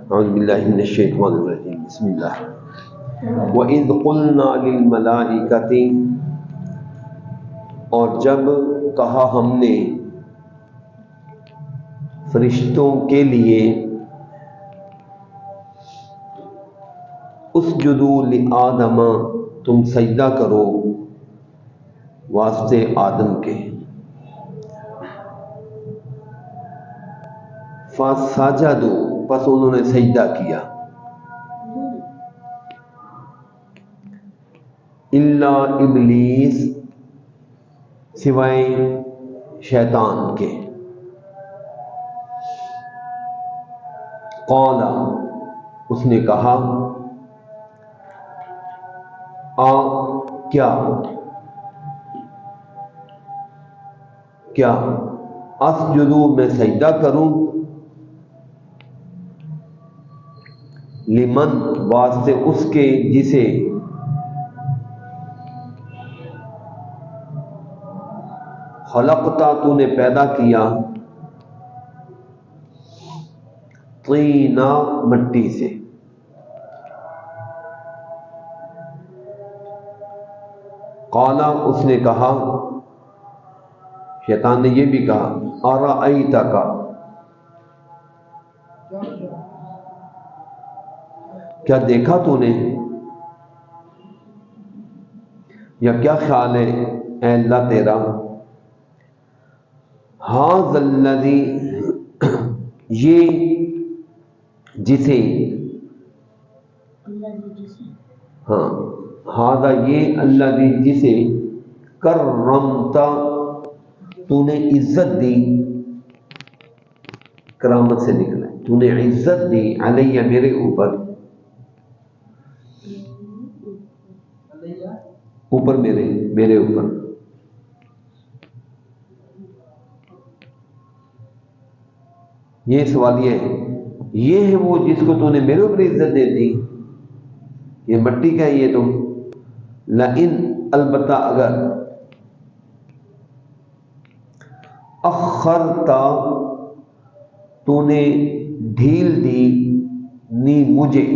اعوذ باللہ من الشیطان الرجیم، بسم اللہ۔ وَإِذْ قُلْنَا لِلْمَلَائِكَةِ، اور جب کہا ہم نے فرشتوں کے لیے، اسجدوا لآدم، تم سجدہ کرو واسطے آدم کے، فسجدوا، پس انہوں نے سجدہ کیا، الا ابلیس، سوائے شیطان کے، قال، اس نے کہا، کیا اسجدو، میں سجدہ کروں، لمن، واسطے اس کے جسے، خلقتا، تو نے پیدا کیا، طینا، مٹی سے، قال، اس نے کہا، شیطان نے یہ بھی کہا، ارأیتک، کیا دیکھا تو نے، یا کیا خیال ہے اے اللہ تیرا، ھذا الذی، یہ جسے، ہاں، ھذا یہ، الذی جسے، کرمتا، تو نے عزت دی، کرامت سے نکلا ہے، تو نے عزت دی، علیہ، میرے اوپر، میرے اوپر، یہ سوال یہ ہے وہ جس کو تو نے میرے اوپر عزت دے دی، یہ مٹی کا ہے یہ تو، لئن، البتہ اگر، اخرتا، تو نے ڈھیل دی، نی، مجھے،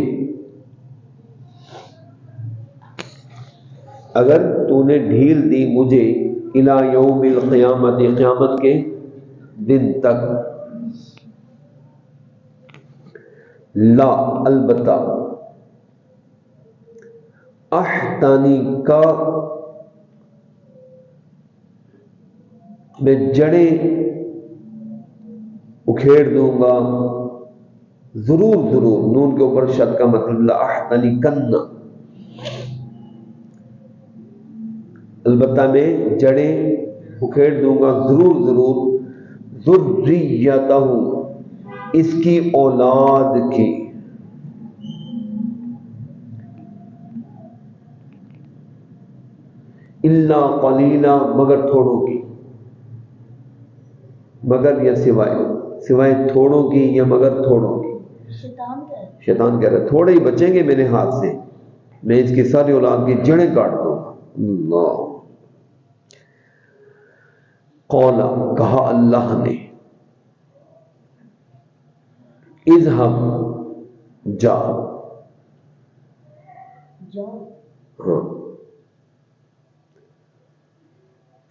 اگر تو نے ڈھیل دی مجھے، الی یوم القیامت، قیامت کے دن تک، لا، البتہ، احتانی کا، میں جڑیں اکھیڑ دوں گا، ضرور، نون کے اوپر شد کا مطلب، لا احتانی کن، البتہ میں جڑیں اکھیڑ دوں گا، ضرور، ذریتہ، اس کی اولاد کی، الا قلیلا، مگر تھوڑوں کی، مگر یا سوائے تھوڑوں کی، یا مگر تھوڑوں کی، شیطان کہہ رہا ہے تھوڑے ہی بچیں گے میرے ہاتھ سے، میں اس کی ساری اولاد کی جڑیں کاٹ دوں گا۔ اللہ، قال، کہا اللہ نے، اذهب، جا، ہاں،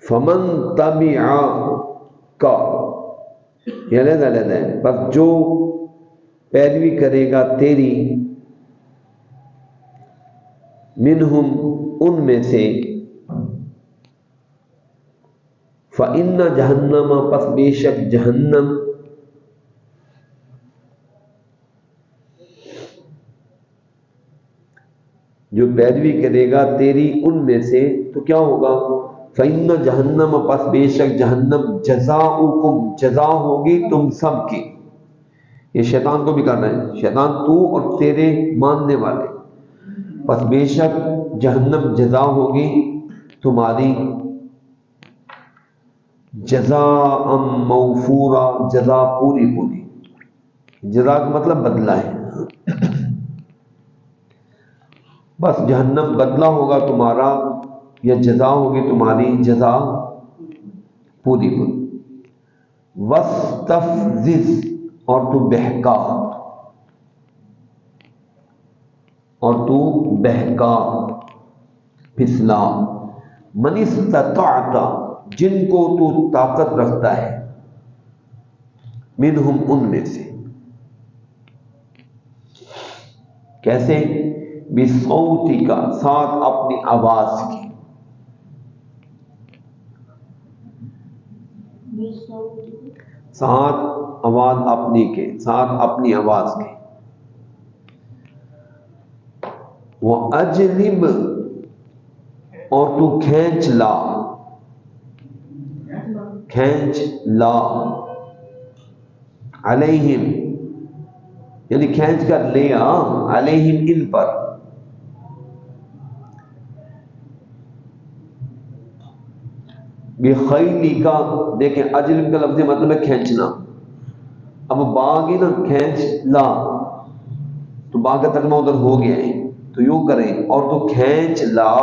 فمن تبعک، یہ علیحدہ ہے، بس جو پیروی کرے گا تیری، منہم، ان میں سے، فإن جہنم، پس بے شک جہنم، جو پیروی کرے گا تیری ان میں سے، تو کیا ہوگا، فإن جہنم، پس بے شک جہنم، جزاؤکم، جزا ہوگی تم سب کی، یہ شیطان کو بھی کرنا ہے، شیطان تو اور تیرے ماننے والے، پس بے شک جہنم جزا ہوگی تمہاری، جزاء موفورا، جزا پوری، جزا کا مطلب بدلہ ہے، بس جہنم بدلہ ہوگا تمہارا، یا جزا ہوگی تمہاری، جزا پوری۔ وَاسْتَفْزِزْ، اور تو بہکا، اور تو بہکا پھسلا، من استطعت جن کو تو طاقت رکھتا ہے، منہم ان میں سے، کیسے؟ بصوتک ساتھ اپنی آواز کی، ساتھ آواز اپنی کے، ساتھ اپنی آواز کے، وَأَجْلِبْ اور تو کھینچ لا، کھینچ لا، علیہم یعنی کھینچ کر لے آ، علیہم ان پر، بخیلی کا، دیکھیں اجلب کا لفظ مطلب ہے کھینچنا، اب با کی نا کھینچ لا، تو با کا ترجمہ ادھر ہو گیا ہے، تو یوں کریں، اور تو کھینچ لا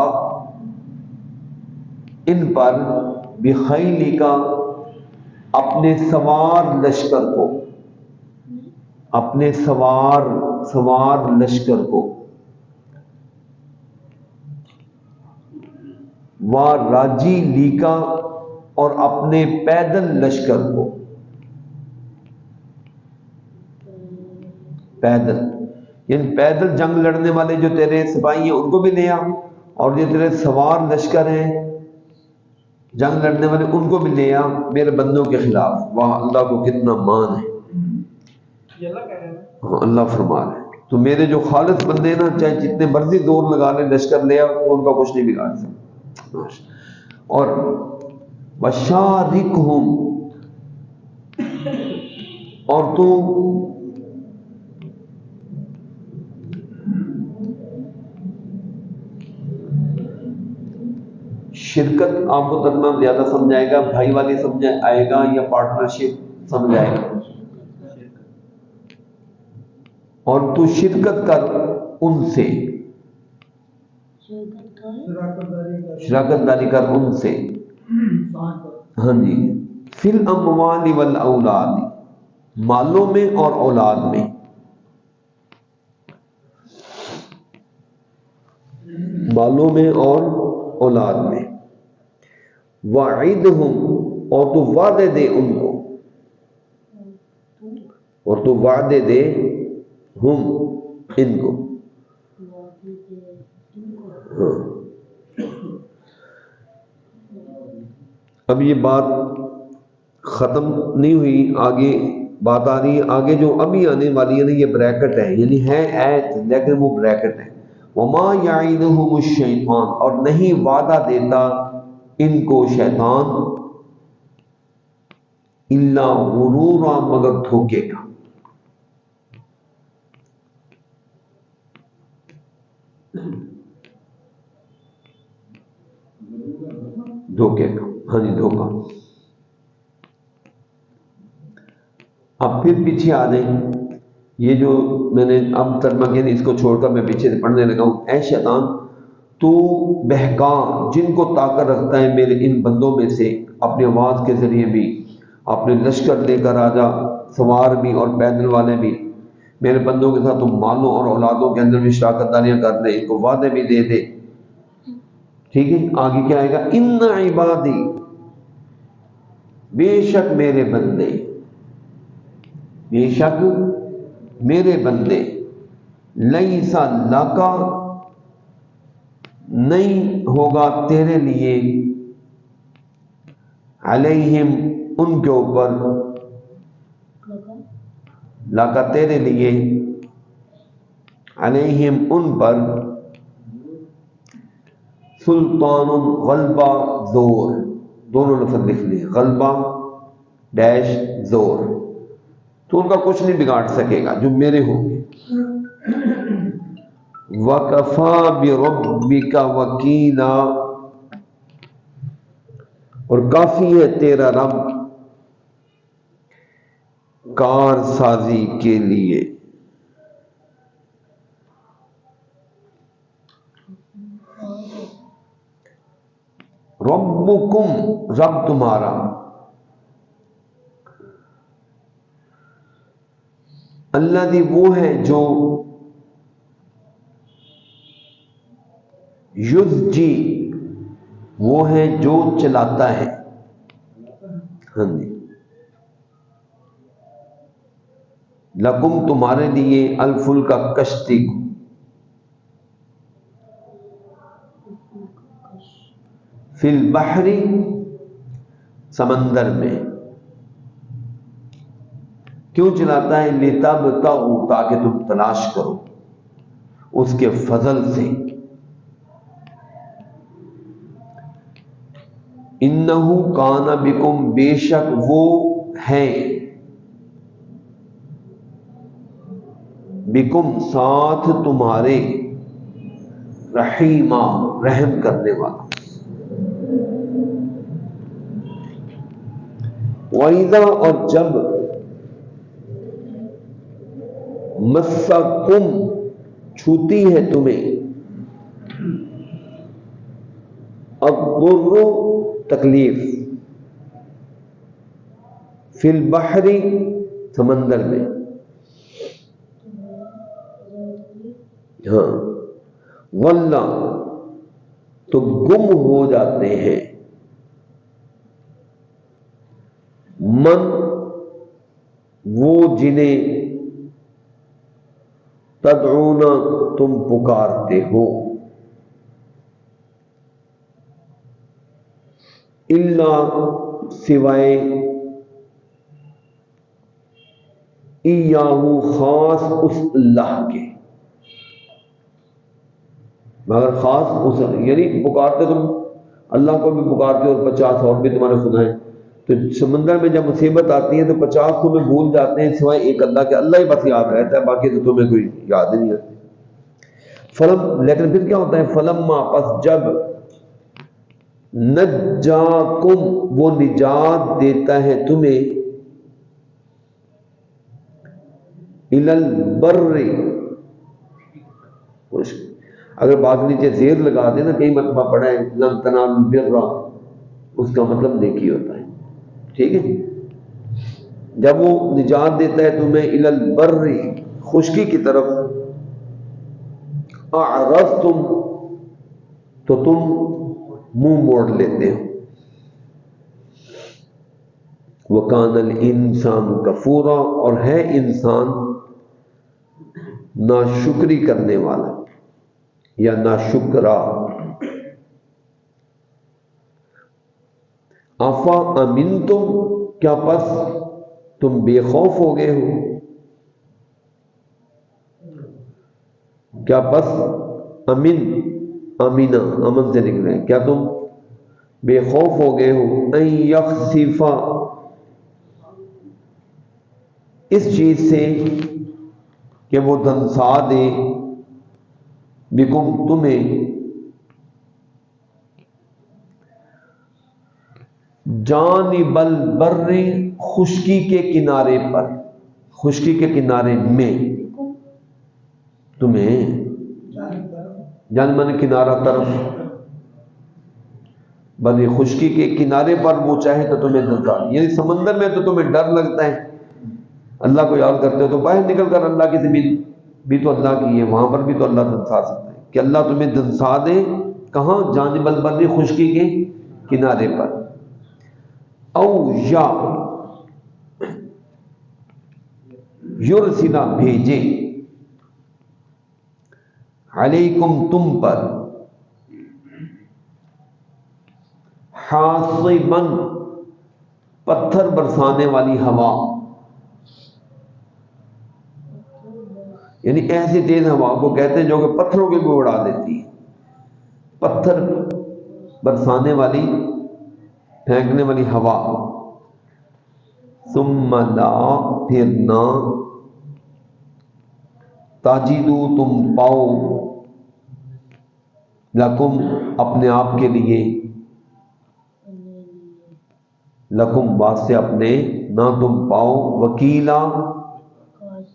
ان پر، بخیلی کا اپنے سوار لشکر کو، اپنے سوار لشکر کو، راجی لیکا اور اپنے پیدل لشکر کو، پیدل یعنی پیدل جنگ لڑنے والے جو تیرے سپاہی ہیں ان کو بھی لے آ، اور جو تیرے سوار لشکر ہیں جنگ لڑنے والے ان کو بھی لے آ میرے بندوں کے خلاف۔ واہ اللہ کو کتنا مان ہے، ہاں اللہ فرما رہے ہیں تو میرے جو خالص بندے نا چاہے جتنے مرضی زور لگا لے لشکر لے آ ان کا کچھ نہیں بگاڑ سکتا۔ اور وشارکہم اور تو شرکت آپ کو ترجمہ زیادہ سمجھ آئے گا، بھائی والی سمجھ آئے گا یا پارٹنرشپ سمجھ آئے گا؟ اور تو شرکت کر ان سے، شراکت داری کر ان سے، ہاں جی، فی الاموال والاولاد مالوں میں اور اولاد میں، مالوں میں اور اولاد میں، وعدہم اور تو وعدے دے ان کو، اور تو وعدے دے ہم ان کو، ہاں۔ اب یہ بات ختم نہیں ہوئی، آگے بات آ رہی ہے، آگے جو ابھی آنے والی ہے نا یہ بریکٹ ہے، یعنی ہے ایت لیکن وہ بریکٹ ہے۔ وما یعیدہم الشیطان اور نہیں وعدہ دیتا ان کو شیطان، الا غرورا مگر دھوکے کا، دھوکے کا، ہاں جی دھوکا۔ اب پھر پیچھے آ جائیں، یہ جو میں نے اب ترجمہ کیا اس کو چھوڑ کر میں پیچھے سے پڑھنے لگا ہوں۔ اے شیطان تو بہکا جن کو طاقت رکھتا ہے میرے ان بندوں میں سے، اپنی آواز کے ذریعے بھی، اپنے لشکر لے کر آجا، سوار بھی اور پیدل والے بھی، میرے بندوں کے ساتھ تم مالوں اور اولادوں کے اندر بھی شراکت داریاں کر دے، ان کو وعدے بھی دے دے، ٹھیک ہے۔ آگے کیا آئے گا؟ ان عبادی بے شک میرے بندے، بے شک میرے بندے، لیس لکا نہیں ہوگا تیرے لیے، علیہم ان کے اوپر، لکا تیرے لیے، علیہم ان پر، سلطان غلبہ زور، دونوں لفظ لکھ لیے، غلبہ ڈیش زور، تو ان کا کچھ نہیں بگاڑ سکے گا جو میرے ہوں گے۔ وَكَفَى بِرَبِّكَ وَكِيلًا اور کافی ہے تیرا رب کار سازی کے لیے، ربکم رب تمہارا، الذی وہ ہے جو یزجی وہ ہے جو چلاتا ہے، ہاں جی، لکم تمہارے لیے، الفلک کشتی کو، فی البحر سمندر میں، کیوں چلاتا ہے؟ لتبتغوا تاکہ تم تلاش کرو اس کے فضل سے، انہو کان بکم بے شک وہ ہے، بکم ساتھ تمہارے، رحیمہ رحم کرنے والا۔ وَإِذَا اور جب، مَسَّکُم چھوتی ہے تمہیں، الضر تکلیف، فی البحر سمندر میں، ہاں، واللہ تو گم ہو جاتے ہیں، من وہ جنہیں، تدعون تم پکارتے ہو، الا سوائے، ایاہو خاص اس اللہ کے، مگر خاص اس، یعنی پکارتے تم اللہ کو بھی پکارتے ہو اور 50 اور بھی تمہارے خدا ہیں، تو سمندر میں جب مصیبت آتی ہے تو 50 تمہیں بھول جاتے ہیں سوائے ایک اللہ کے، اللہ ہی بس یاد رہتا ہے، باقی تو تمہیں کوئی یاد نہیں آتی۔ فلم، لیکن پھر کیا ہوتا ہے؟ فلما پس جب، نجاکم وہ نجات دیتا ہے تمہیں، الی البر، اگر بعد نیچے زیر لگا دیں نا، کئی مرتبہ پڑھا ہے لن تنالوا البر، اس کا مطلب نیکی ہوتا ہے، ٹھیک ہے؟ جب وہ نجات دیتا ہے تمہیں الی البر خشکی کی طرف، اعرضتم تو تم منہ موڑ لیتے ہو، وَكَانَ الْإِنسَانُ كَفُورًا اور ہے انسان ناشکری کرنے والا یا ناشکرا۔ افا امنتم کیا پس تم بے خوف ہو گئے ہو، کیا پس امن، امینہ امن سے نکلے، کیا تم بے خوف ہو گئے ہو، ان یخسف اس چیز سے کہ وہ دھنسا دے، بکم تمہیں، جانب البر خشکی کے کنارے پر، خشکی کے کنارے میں، تمہیں جان من کنارہ طرف، بلے خشکی کے کنارے پر وہ چاہے تو تمہیں دھنسا، یعنی سمندر میں تو تمہیں ڈر لگتا ہے، اللہ کو یاد کرتے ہو تو باہر نکل کر اللہ کی زمین بھی تو اللہ کی ہے، وہاں پر بھی تو اللہ دھنسا سکتا ہے، کہ اللہ تمہیں دھنسا دے، کہاں؟ جانب البر خشکی کے کنارے پر، او یا یرسلا بھیجے، علیکم تم پر، حاصباً پتھر برسانے والی ہوا، یعنی ایسی تیز ہوا کو کہتے ہیں جو کہ پتھروں کے بھی اڑا دیتی ہے، پتھر برسانے والی، پھینکنے والی ہوا، ثم لا پھر نہ، تجدو تم پاؤ، لکم اپنے آپ کے لیے، لکم واسطے اپنے، نہ تم پاؤ، وکیلا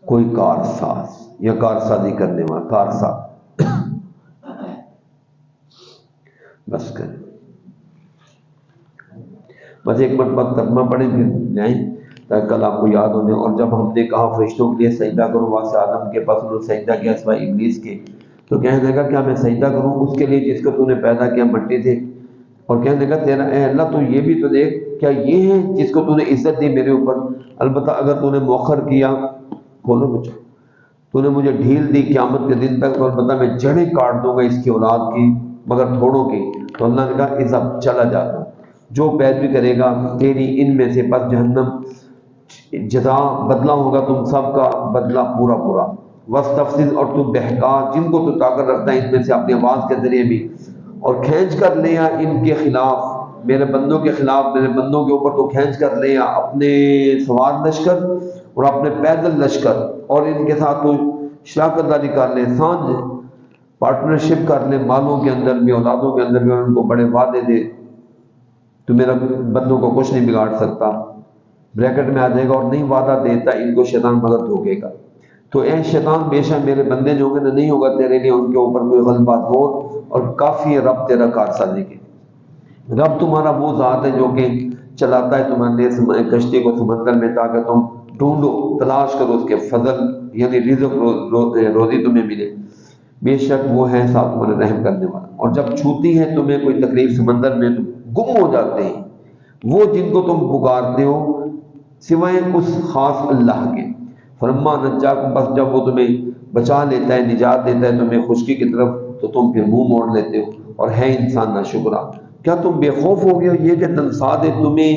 کوئی کارساز یا کارسازی کرنے والا، کارساز، بس کریں، بس ایک مرتبہ ترجمہ پڑھیں پھر جائیں تاکہ کل آپ کو یاد ہو جائے۔ اور جب ہم نے کہا فرشتوں کے لیے سجدہ کرو، واسطے آدم کے پاس انہوں نے سجدہ کیا سوائے ابلیس کے، تو تو کہنے لگا کیا میں سجدہ کروں اس کے لیے جس کو تو نے پیدا کیا مٹی سے؟ اور کہنے لگا تیرا اے اللہ تو یہ بھی تو دیکھ، کیا یہ ہے جس کو تو نے عزت دی میرے اوپر؟ البتہ اگر تو نے مؤخر کیا، بولو بچہ، تو نے مجھے ڈھیل دی قیامت کے دن تک، تو البتہ میں جڑیں کاٹ دوں گا اس کی اولاد کی، مگر تھوڑوں کی۔ تو اللہ نے کہا اذهب، چلا جاتا، جو پیروی کرے گا تیری ان میں سے، پس جہنم جزا، بدلہ ہوگا تم سب کا، بدلہ پورا پورا۔ وَاسْتَفْزِزْ، اور تو بہکا جن کو تو طاقت رکھتا ہے ان میں سے اپنی آواز کے ذریعے بھی، اور کھینچ کر لیا ان کے خلاف، میرے بندوں کے خلاف، میرے بندوں کے اوپر تو کھینچ کر لیا اپنے سوار لشکر اور اپنے پیدل لشکر، اور ان کے ساتھ تو شراکت داری کر لے، سانجھ پارٹنرشپ کر لے، مالوں کے اندر بھی، اولادوں کے اندر بھی، اور ان کو بڑے وعدے دے، تو میرا بندوں کو کچھ نہیں بگاڑ سکتا، بریکٹ میں آ جائے گا، اور نہیں وعدہ دیتا ان کو شیطان مگر دھوکے گا۔ تو اے شیطان بے شک میرے بندے جو ہوں گے نہیں ہوگا تیرے لیے ان کے اوپر کوئی غلبہ دور، اور کافی ہے رب تیرا کارسازی کے۔ رب تمہارا وہ ذات ہے جو کہ چلاتا ہے تمہارے لیے کشتی کو سمندر میں، تاکہ تم ڈھونڈو، تلاش کرو اس کے فضل، یعنی رزق روزی تمہیں ملے، بے شک وہ ہے ساتھ تمہارے رحم کرنے والا۔ اور جب چھوتی ہے تمہیں کوئی تکلیف سمندر میں، تم گم ہو جاتے ہیں وہ جن کو تم پکارتے ہو سوائے اس خاص اللہ کے۔ فلما نجاکم، بس جب وہ تمہیں بچا لیتا ہے، نجات دیتا ہے تمہیں خشکی کی طرف، تو تم پھر منہ موڑ لیتے ہو، اور ہے انسان ناشکرا۔ کیا تم بے خوف ہو گئے ہو یہ کہ تنسا دے تمہیں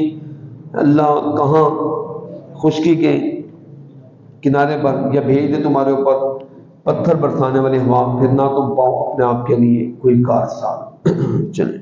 اللہ کہاں خشکی کے کنارے پر، یا بھیج دے تمہارے اوپر پتھر برسانے والی ہوا، پھر نہ تم پاؤ اپنے آپ کے لیے کوئی کارساز۔ چلیں